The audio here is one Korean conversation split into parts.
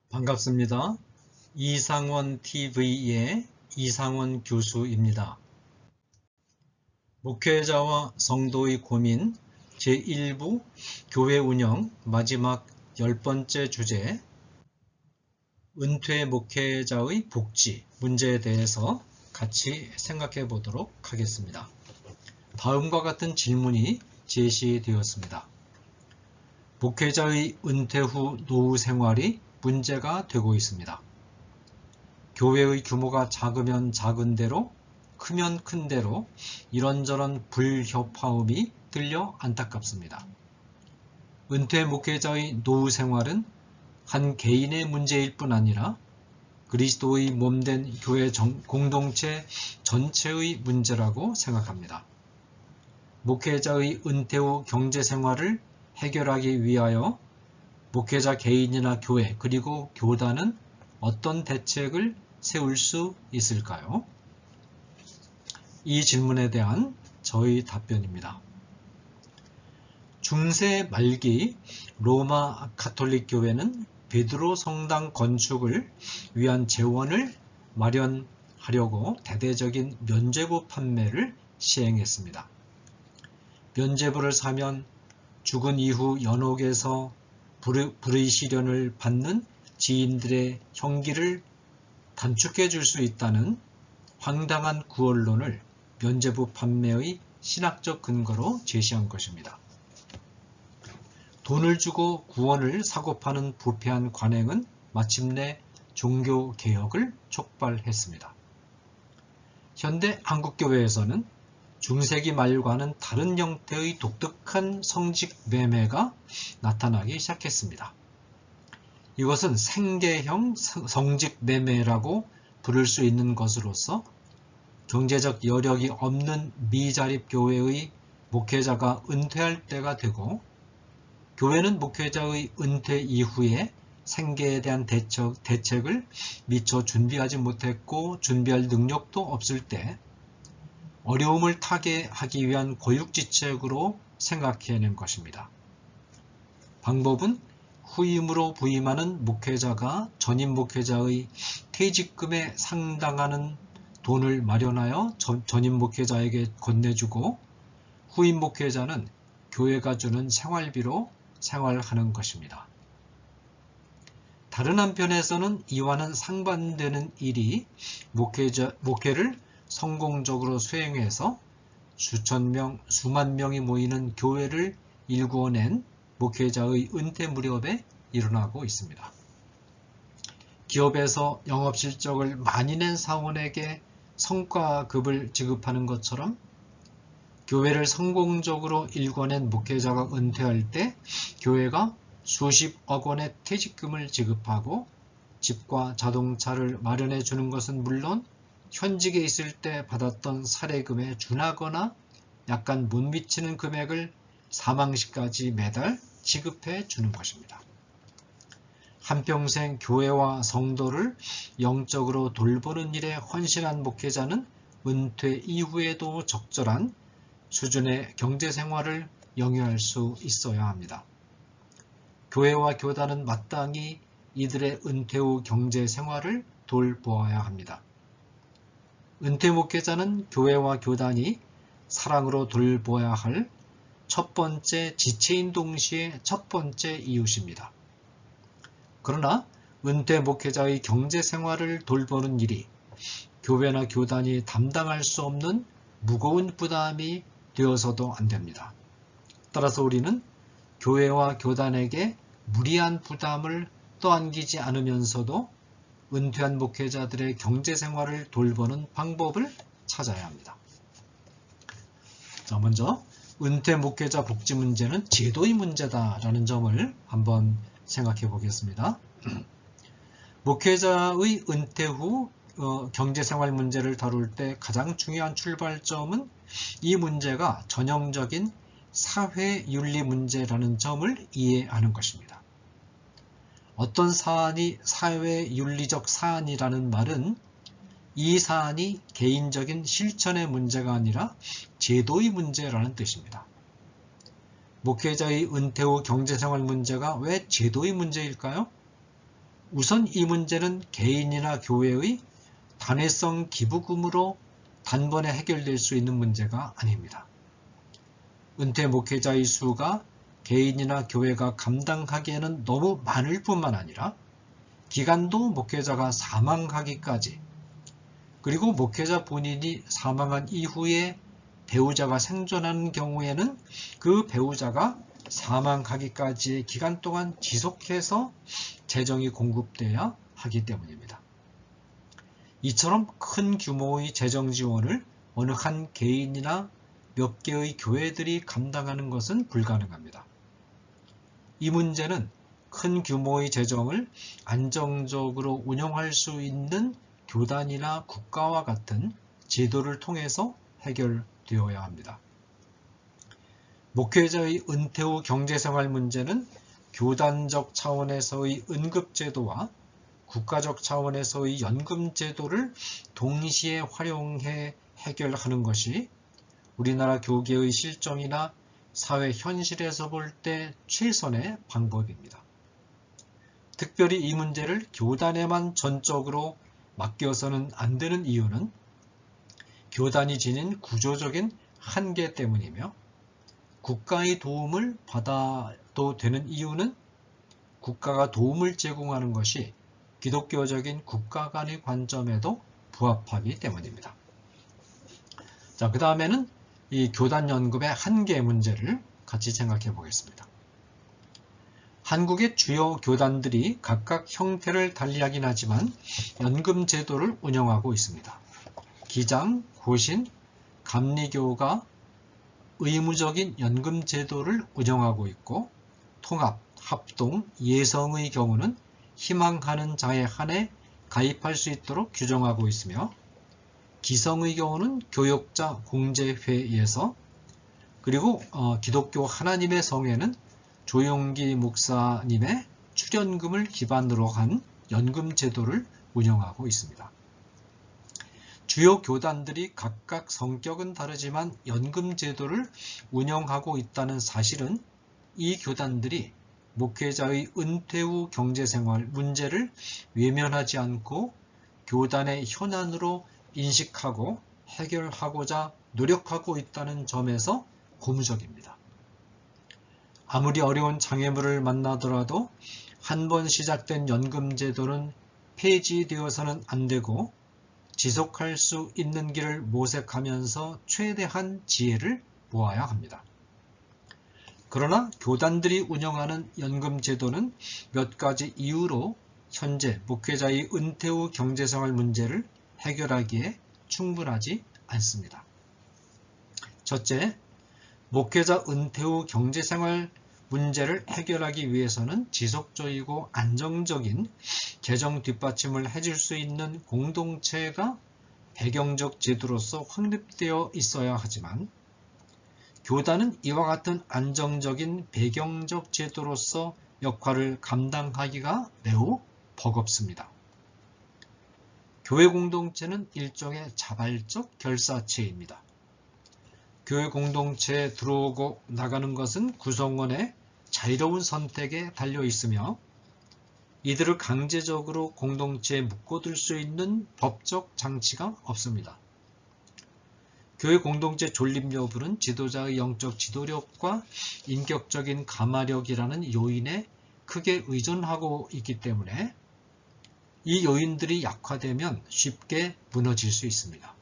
반갑습니다. 이상원 TV의 이상원 교수입니다. 목회자와 성도의 고민 제1부 교회 운영 마지막 10번째 주제 은퇴 목회자의 복지 문제에 대해서 같이 생각해 보도록 하겠습니다. 다음과 같은 질문이 제시되었습니다. 목회자의 은퇴 후 노후 생활이 문제가 되고 있습니다. 교회의 규모가 작으면 작은 대로, 크면 큰 대로 이런저런 불협화음이 들려 안타깝습니다. 은퇴 목회자의 노후 생활은 한 개인의 문제일 뿐 아니라 그리스도의 몸된 교회 공동체 전체의 문제라고 생각합니다. 목회자의 은퇴 후 경제 생활을 해결하기 위하여 목회자 개인이나 교회 그리고 교단은 어떤 대책을 세울 수 있을까요? 이 질문에 대한 저의 답변입니다. 중세 말기 로마 가톨릭 교회는 베드로 성당 건축을 위한 재원을 마련하려고 대대적인 면죄부 판매를 시행했습니다. 면죄부를 사면 죽은 이후 연옥에서 불의 시련을 받는 지인들의 형기를 단축해 줄 수 있다는 황당한 구원론을 면죄부 판매의 신학적 근거로 제시한 것입니다. 돈을 주고 구원을 사고 파는 부패한 관행은 마침내 종교개혁을 촉발했습니다. 현대 한국교회에서는 중세기 말과는 다른 형태의 독특한 성직 매매가 나타나기 시작했습니다. 이것은 생계형 성직 매매라고 부를 수 있는 것으로서 경제적 여력이 없는 미자립 교회의 목회자가 은퇴할 때가 되고 교회는 목회자의 은퇴 이후에 생계에 대한 대책을 미처 준비하지 못했고 준비할 능력도 없을 때 어려움을 타개하기 위한 고육지책으로 생각해낸 것입니다. 방법은 후임으로 부임하는 목회자가 전임 목회자의 퇴직금에 상당하는 돈을 마련하여 전임 목회자에게 건네주고 후임 목회자는 교회가 주는 생활비로 생활하는 것입니다. 다른 한편에서는 이와는 상반되는 일이 목회를 성공적으로 수행해서 수천 명, 수만 명이 모이는 교회를 일구어낸 목회자의 은퇴 무렵에 일어나고 있습니다. 기업에서 영업실적을 많이 낸 사원에게 성과급을 지급하는 것처럼 교회를 성공적으로 일궈낸 목회자가 은퇴할 때 교회가 수십억 원의 퇴직금을 지급하고 집과 자동차를 마련해 주는 것은 물론 현직에 있을 때 받았던 사례금에 준하거나 약간 못 미치는 금액을 사망시까지 매달 지급해 주는 것입니다. 한평생 교회와 성도를 영적으로 돌보는 일에 헌신한 목회자는 은퇴 이후에도 적절한 수준의 경제생활을 영위할 수 있어야 합니다. 교회와 교단은 마땅히 이들의 은퇴 후 경제생활을 돌보아야 합니다. 은퇴 목회자는 교회와 교단이 사랑으로 돌보아야 할 첫 번째 지체인 동시에 첫 번째 이웃입니다. 그러나 은퇴 목회자의 경제 생활을 돌보는 일이 교회나 교단이 담당할 수 없는 무거운 부담이 되어서도 안 됩니다. 따라서 우리는 교회와 교단에게 무리한 부담을 떠안기지 않으면서도 은퇴한 목회자들의 경제 생활을 돌보는 방법을 찾아야 합니다. 자, 먼저 은퇴 목회자 복지 문제는 제도의 문제다라는 점을 한번 생각해 보겠습니다. 목회자의 은퇴 후 경제생활 문제를 다룰 때 가장 중요한 출발점은 이 문제가 전형적인 사회윤리 문제라는 점을 이해하는 것입니다. 어떤 사안이 사회윤리적 사안이라는 말은 이 사안이 개인적인 실천의 문제가 아니라 제도의 문제라는 뜻입니다. 목회자의 은퇴 후 경제생활 문제가 왜 제도의 문제일까요? 우선 이 문제는 개인이나 교회의 단회성 기부금으로 단번에 해결될 수 있는 문제가 아닙니다. 은퇴 목회자의 수가 개인이나 교회가 감당하기에는 너무 많을 뿐만 아니라 기간도 목회자가 사망하기까지, 그리고 목회자 본인이 사망한 이후에 배우자가 생존하는 경우에는 그 배우자가 사망하기까지의 기간 동안 지속해서 재정이 공급돼야 하기 때문입니다. 이처럼 큰 규모의 재정 지원을 어느 한 개인이나 몇 개의 교회들이 감당하는 것은 불가능합니다. 이 문제는 큰 규모의 재정을 안정적으로 운영할 수 있는 교단이나 국가와 같은 제도를 통해서 해결되어야 합니다. 목회자의 은퇴 후 경제생활 문제는 교단적 차원에서의 은급제도와 국가적 차원에서의 연금제도를 동시에 활용해 해결하는 것이 우리나라 교계의 실정이나 사회 현실에서 볼 때 최선의 방법입니다. 특별히 이 문제를 교단에만 전적으로 맡겨서는 안 되는 이유는 교단이 지닌 구조적인 한계 때문이며, 국가의 도움을 받아도 되는 이유는 국가가 도움을 제공하는 것이 기독교적인 국가 간의 관점에도 부합하기 때문입니다. 자, 그 다음에는 이 교단 연금의 한계 문제를 같이 생각해 보겠습니다. 한국의 주요 교단들이 각각 형태를 달리하긴 하지만 연금 제도를 운영하고 있습니다. 기장, 고신, 감리교가 의무적인 연금 제도를 운영하고 있고, 통합, 합동, 예성의 경우는 희망하는 자에 한해 가입할 수 있도록 규정하고 있으며, 기성의 경우는 교역자 공제회에서, 그리고 기독교 하나님의 성에는 조용기 목사님의 출연금을 기반으로 한 연금 제도를 운영하고 있습니다. 주요 교단들이 각각 성격은 다르지만 연금 제도를 운영하고 있다는 사실은 이 교단들이 목회자의 은퇴 후 경제생활 문제를 외면하지 않고 교단의 현안으로 인식하고 해결하고자 노력하고 있다는 점에서 고무적입니다. 아무리 어려운 장애물을 만나더라도 한 번 시작된 연금 제도는 폐지되어서는 안 되고 지속할 수 있는 길을 모색하면서 최대한 지혜를 모아야 합니다. 그러나 교단들이 운영하는 연금 제도는 몇 가지 이유로 현재 목회자의 은퇴 후 경제생활 문제를 해결하기에 충분하지 않습니다. 첫째, 목회자 은퇴 후 경제생활 문제를 해결하기 위해서는 지속적이고 안정적인 재정 뒷받침을 해줄 수 있는 공동체가 배경적 제도로서 확립되어 있어야 하지만, 교단은 이와 같은 안정적인 배경적 제도로서 역할을 감당하기가 매우 버겁습니다. 교회 공동체는 일종의 자발적 결사체입니다. 교회 공동체에 들어오고 나가는 것은 구성원의 자유로운 선택에 달려 있으며, 이들을 강제적으로 공동체에 묶어둘 수 있는 법적 장치가 없습니다. 교회 공동체 존립 여부는 지도자의 영적 지도력과 인격적인 감화력이라는 요인에 크게 의존하고 있기 때문에 이 요인들이 약화되면 쉽게 무너질 수 있습니다.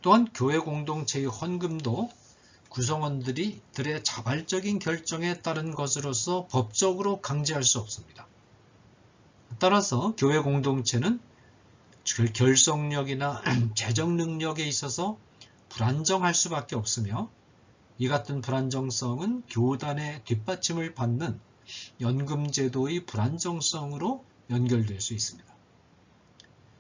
또한 교회 공동체의 헌금도 구성원들의 자발적인 결정에 따른 것으로서 법적으로 강제할 수 없습니다. 따라서 교회 공동체는 결속력이나 재정 능력에 있어서 불안정할 수밖에 없으며, 이 같은 불안정성은 교단의 뒷받침을 받는 연금제도의 불안정성으로 연결될 수 있습니다.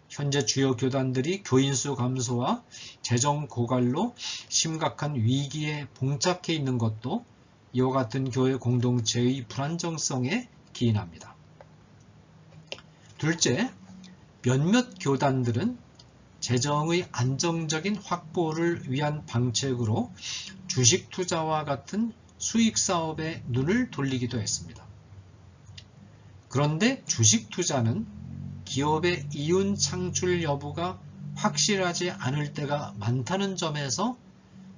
현재 주요 교단들이 교인수 감소와 재정 고갈로 심각한 위기에 봉착해 있는 것도 이와 같은 교회 공동체의 불안정성에 기인합니다. 둘째, 몇몇 교단들은 재정의 안정적인 확보를 위한 방책으로 주식 투자와 같은 수익 사업에 눈을 돌리기도 했습니다. 그런데 주식 투자는 기업의 이윤 창출 여부가 확실하지 않을 때가 많다는 점에서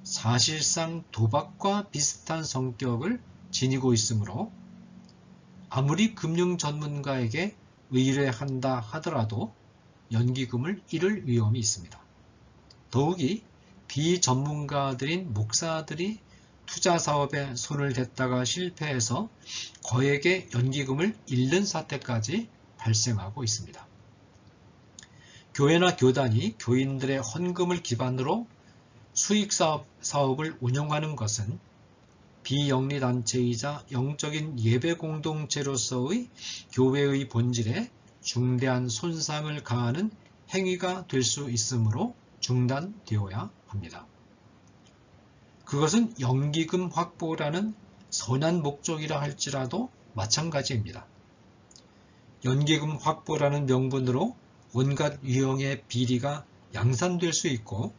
사실상 도박과 비슷한 성격을 지니고 있으므로 아무리 금융 전문가에게 의뢰한다 하더라도 연기금을 잃을 위험이 있습니다. 더욱이 비전문가들인 목사들이 투자 사업에 손을 댔다가 실패해서 거액의 연기금을 잃는 사태까지 발생하고 있습니다. 교회나 교단이 교인들의 헌금을 기반으로 수익 사업을 운영하는 것은 비영리단체이자 영적인 예배 공동체로서의 교회의 본질에 중대한 손상을 가하는 행위가 될 수 있으므로 중단되어야 합니다. 그것은 연기금 확보라는 선한 목적이라 할지라도 마찬가지입니다. 연기금 확보라는 명분으로 온갖 유형의 비리가 양산될 수 있고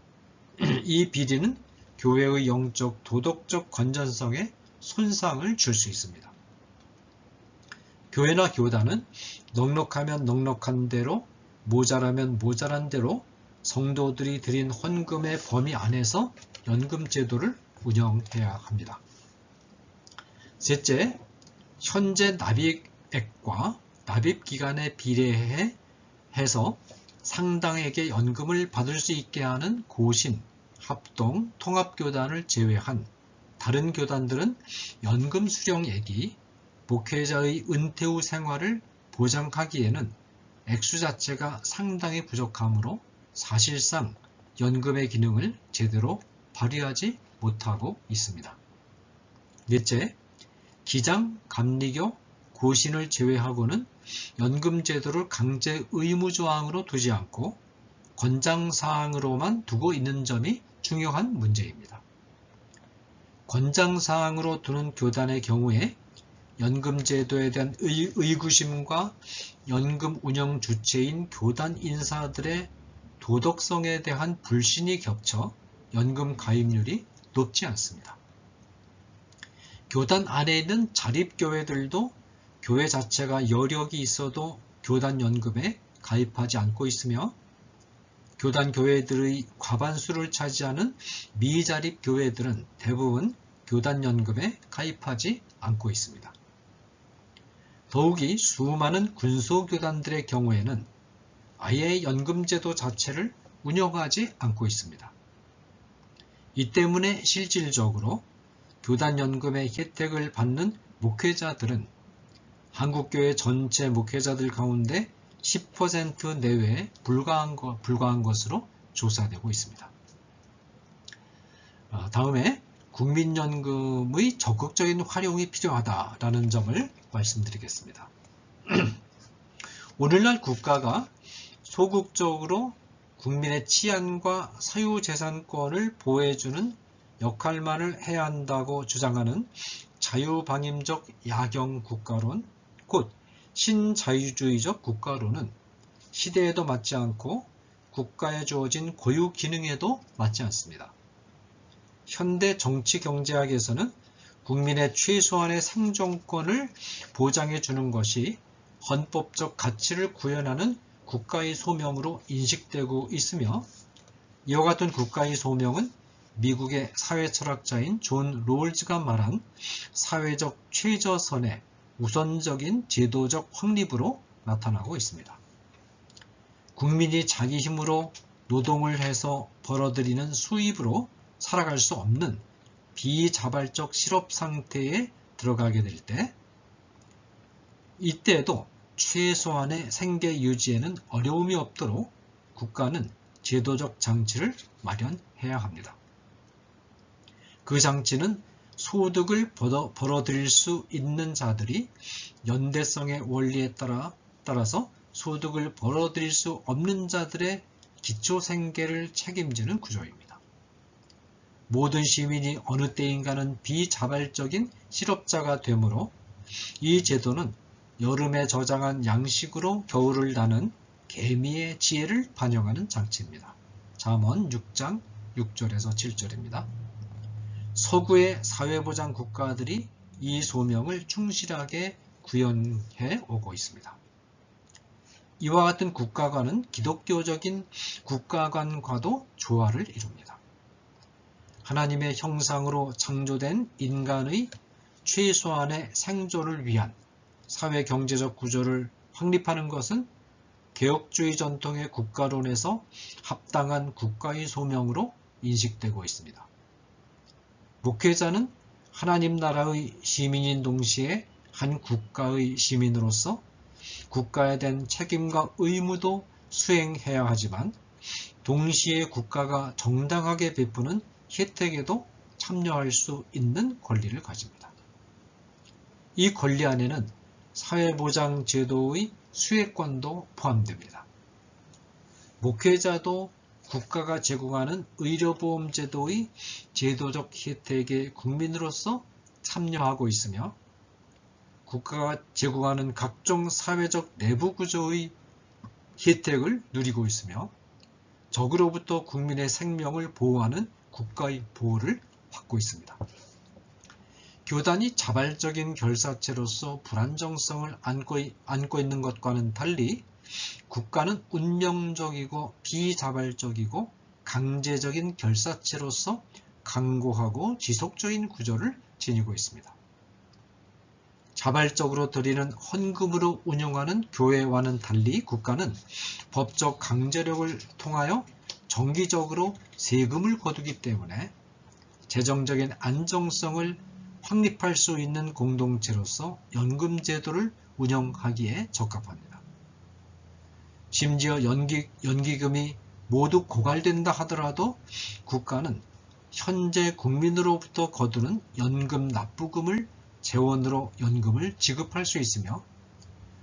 이 비리는 교회의 영적 도덕적 건전성에 손상을 줄 수 있습니다. 교회나 교단은 넉넉하면 넉넉한 대로, 모자라면 모자란 대로 성도들이 드린 헌금의 범위 안에서 연금 제도를 운영해야 합니다. 셋째, 현재 납입액과 납입기간에 비례해서 상당에게 연금을 받을 수 있게 하는 고신, 합동, 통합교단을 제외한 다른 교단들은 연금 수령액이 목회자의 은퇴 후 생활을 보장하기에는 액수 자체가 상당히 부족하므로 사실상 연금의 기능을 제대로 발휘하지 못하고 있습니다. 넷째, 기장, 감리교, 고신을 제외하고는 연금 제도를 강제 의무 조항으로 두지 않고 권장사항으로만 두고 있는 점이 중요한 문제입니다. 권장사항으로 두는 교단의 경우에 연금 제도에 대한 의구심과 연금 운영 주체인 교단 인사들의 도덕성에 대한 불신이 겹쳐 연금 가입률이 높지 않습니다. 교단 안에 있는 자립교회들도 교회 자체가 여력이 있어도 교단 연금에 가입하지 않고 있으며 교단 교회들의 과반수를 차지하는 미자립 교회들은 대부분 교단 연금에 가입하지 않고 있습니다. 더욱이 수많은 군소교단들의 경우에는 아예 연금제도 자체를 운영하지 않고 있습니다. 이 때문에 실질적으로 교단연금의 혜택을 받는 목회자들은 한국교회 전체 목회자들 가운데 10% 내외에 불과한 것으로 조사되고 있습니다. 다음에 국민연금의 적극적인 활용이 필요하다라는 점을 말씀드리겠습니다. 오늘날 국가가 소극적으로 국민의 치안과 사유재산권을 보호해주는 역할만을 해야 한다고 주장하는 자유방임적 야경국가론, 곧 신자유주의적 국가론은 시대에도 맞지 않고 국가에 주어진 고유 기능에도 맞지 않습니다. 현대 정치경제학에서는 국민의 최소한의 생존권을 보장해 주는 것이 헌법적 가치를 구현하는 국가의 소명으로 인식되고 있으며 이와 같은 국가의 소명은 미국의 사회철학자인 존 롤즈가 말한 사회적 최저선의 우선적인 제도적 확립으로 나타나고 있습니다. 국민이 자기 힘으로 노동을 해서 벌어들이는 수입으로 살아갈 수 없는 비자발적 실업 상태에 들어가게 될 때, 이때에도 최소한의 생계 유지에는 어려움이 없도록 국가는 제도적 장치를 마련해야 합니다. 그 장치는 소득을 벌어들일 수 있는 자들이 연대성의 원리에 따라서 소득을 벌어들일 수 없는 자들의 기초 생계를 책임지는 구조입니다. 모든 시민이 어느 때인가는 비자발적인 실업자가 되므로 이 제도는 여름에 저장한 양식으로 겨울을 나는 개미의 지혜를 반영하는 장치입니다. 잠언 6장 6절에서 7절입니다. 서구의 사회보장 국가들이 이 소명을 충실하게 구현해 오고 있습니다. 이와 같은 국가관은 기독교적인 국가관과도 조화를 이룹니다. 하나님의 형상으로 창조된 인간의 최소한의 생존을 위한 사회-경제적 구조를 확립하는 것은 개혁주의 전통의 국가론에서 합당한 국가의 소명으로 인식되고 있습니다. 목회자는 하나님 나라의 시민인 동시에 한 국가의 시민으로서 국가에 대한 책임과 의무도 수행해야 하지만 동시에 국가가 정당하게 베푸는 혜택에도 참여할 수 있는 권리를 가집니다. 이 권리 안에는 사회보장 제도의 수혜권도 포함됩니다. 목회자도 국가가 제공하는 의료보험 제도의 제도적 혜택에 국민으로서 참여하고 있으며 국가가 제공하는 각종 사회적 내부 구조의 혜택을 누리고 있으며 적으로부터 국민의 생명을 보호하는 국가의 보호를 받고 있습니다. 교단이 자발적인 결사체로서 불안정성을 안고 있는 것과는 달리 국가는 운명적이고 비자발적이고 강제적인 결사체로서 강고하고 지속적인 구조를 지니고 있습니다. 자발적으로 드리는 헌금으로 운영하는 교회와는 달리 국가는 법적 강제력을 통하여 정기적으로 세금을 거두기 때문에 재정적인 안정성을 확립할 수 있는 공동체로서 연금제도를 운영하기에 적합합니다. 심지어 연기금이 모두 고갈된다 하더라도 국가는 현재 국민으로부터 거두는 연금 납부금을 재원으로 연금을 지급할 수 있으며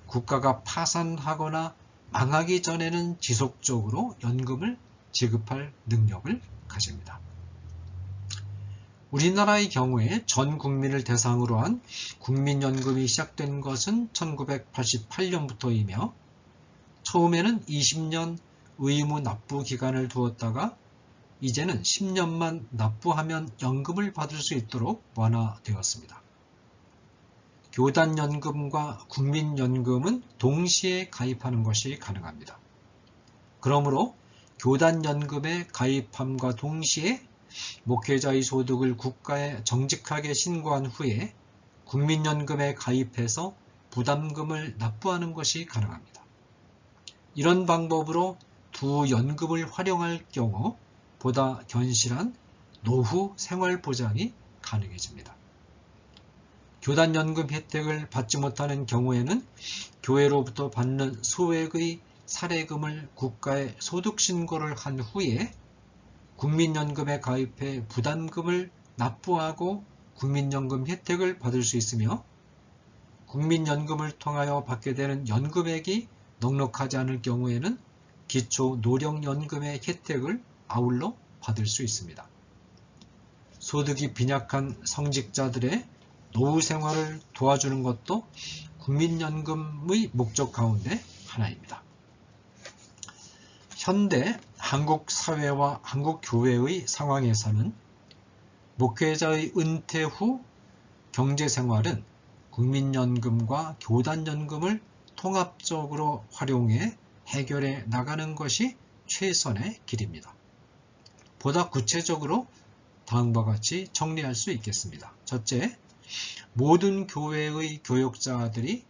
국가가 파산하거나 망하기 전에는 지속적으로 연금을 지급할 능력을 가집니다. 우리나라의 경우에 전 국민을 대상으로 한 국민연금이 시작된 것은 1988년부터이며 처음에는 20년 의무 납부 기간을 두었다가 이제는 10년만 납부하면 연금을 받을 수 있도록 완화되었습니다. 교단연금과 국민연금은 동시에 가입하는 것이 가능합니다. 그러므로 교단연금에 가입함과 동시에 목회자의 소득을 국가에 정직하게 신고한 후에 국민연금에 가입해서 부담금을 납부하는 것이 가능합니다. 이런 방법으로 두 연금을 활용할 경우 보다 견실한 노후 생활보장이 가능해집니다. 교단연금 혜택을 받지 못하는 경우에는 교회로부터 받는 소액의 사례금을 국가에 소득신고를 한 후에 국민연금에 가입해 부담금을 납부하고 국민연금 혜택을 받을 수 있으며 국민연금을 통하여 받게 되는 연금액이 넉넉하지 않을 경우에는 기초노령연금의 혜택을 아울러 받을 수 있습니다. 소득이 빈약한 성직자들의 노후 생활을 도와주는 것도 국민연금의 목적 가운데 하나입니다. 현대 한국 사회와 한국 교회의 상황에서는 목회자의 은퇴 후 경제생활은 국민연금과 교단연금을 통합적으로 활용해 해결해 나가는 것이 최선의 길입니다. 보다 구체적으로 다음과 같이 정리할 수 있겠습니다. 첫째, 모든 교회의 교역자들이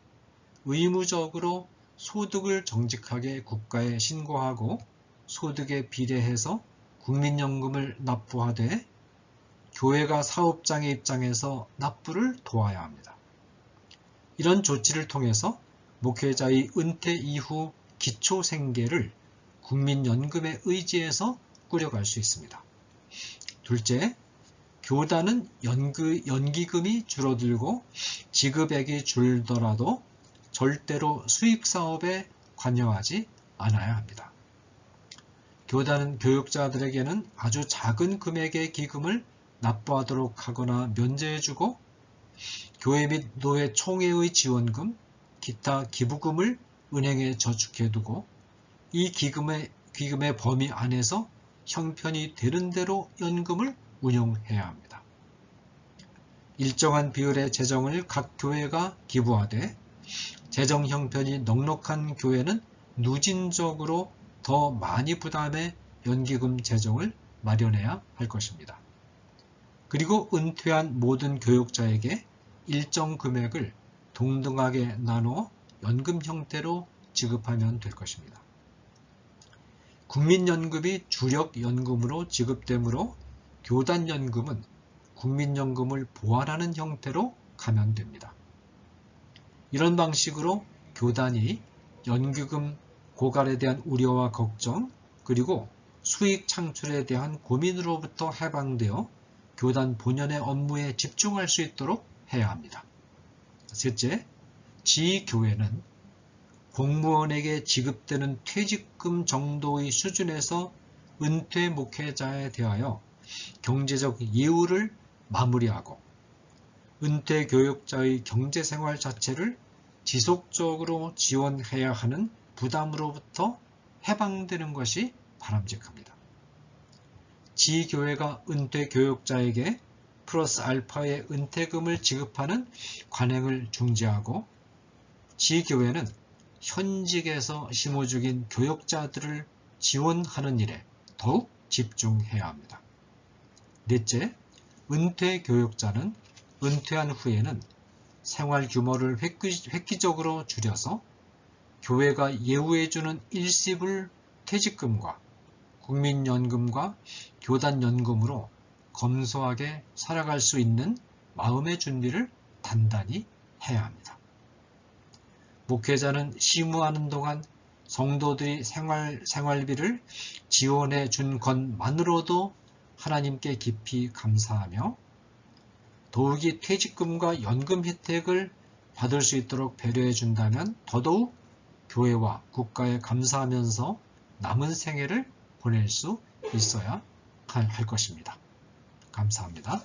의무적으로 소득을 정직하게 국가에 신고하고 소득에 비례해서 국민연금을 납부하되 교회가 사업장의 입장에서 납부를 도와야 합니다. 이런 조치를 통해서 목회자의 은퇴 이후 기초생계를 국민연금에 의지해서 꾸려갈 수 있습니다. 둘째, 교단은 연기금이 줄어들고 지급액이 줄더라도 절대로 수익사업에 관여하지 않아야 합니다. 교단은 교육자들에게는 아주 작은 금액의 기금을 납부하도록 하거나 면제해주고 교회 및 노회 총회의 지원금, 기타 기부금을 은행에 저축해두고 이 기금의 범위 안에서 형편이 되는 대로 연금을 운용해야 합니다. 일정한 비율의 재정을 각 교회가 기부하되 재정 형편이 넉넉한 교회는 누진적으로 더 많이 부담해 연기금 재정을 마련해야 할 것입니다. 그리고 은퇴한 모든 교육자에게 일정 금액을 동등하게 나눠 연금 형태로 지급하면 될 것입니다. 국민연금이 주력연금으로 지급되므로 교단연금은 국민연금을 보완하는 형태로 가면 됩니다. 이런 방식으로 교단이 연기금 고갈에 대한 우려와 걱정, 그리고 수익 창출에 대한 고민으로부터 해방되어 교단 본연의 업무에 집중할 수 있도록 해야 합니다. 셋째, 지교회는 공무원에게 지급되는 퇴직금 정도의 수준에서 은퇴 목회자에 대하여 경제적 예우를 마무리하고 은퇴 교육자의 경제생활 자체를 지속적으로 지원해야 하는 부담으로부터 해방되는 것이 바람직합니다. 지교회가 은퇴 교육자에게 플러스 알파의 은퇴금을 지급하는 관행을 중지하고 지교회는 현직에서 심호 중인 교육자들을 지원하는 일에 더욱 집중해야 합니다. 넷째, 은퇴 교육자는 은퇴한 후에는 생활 규모를 획기적으로 줄여서 교회가 예우해주는 일시불 퇴직금과 국민연금과 교단연금으로 검소하게 살아갈 수 있는 마음의 준비를 단단히 해야 합니다. 목회자는 시무하는 동안 성도들이 생활비를 지원해 준 것만으로도 하나님께 깊이 감사하며 더욱이 퇴직금과 연금 혜택을 받을 수 있도록 배려해 준다면 더더욱 교회와 국가에 감사하면서 남은 생애를 보낼 수 있어야 할 것입니다. 감사합니다.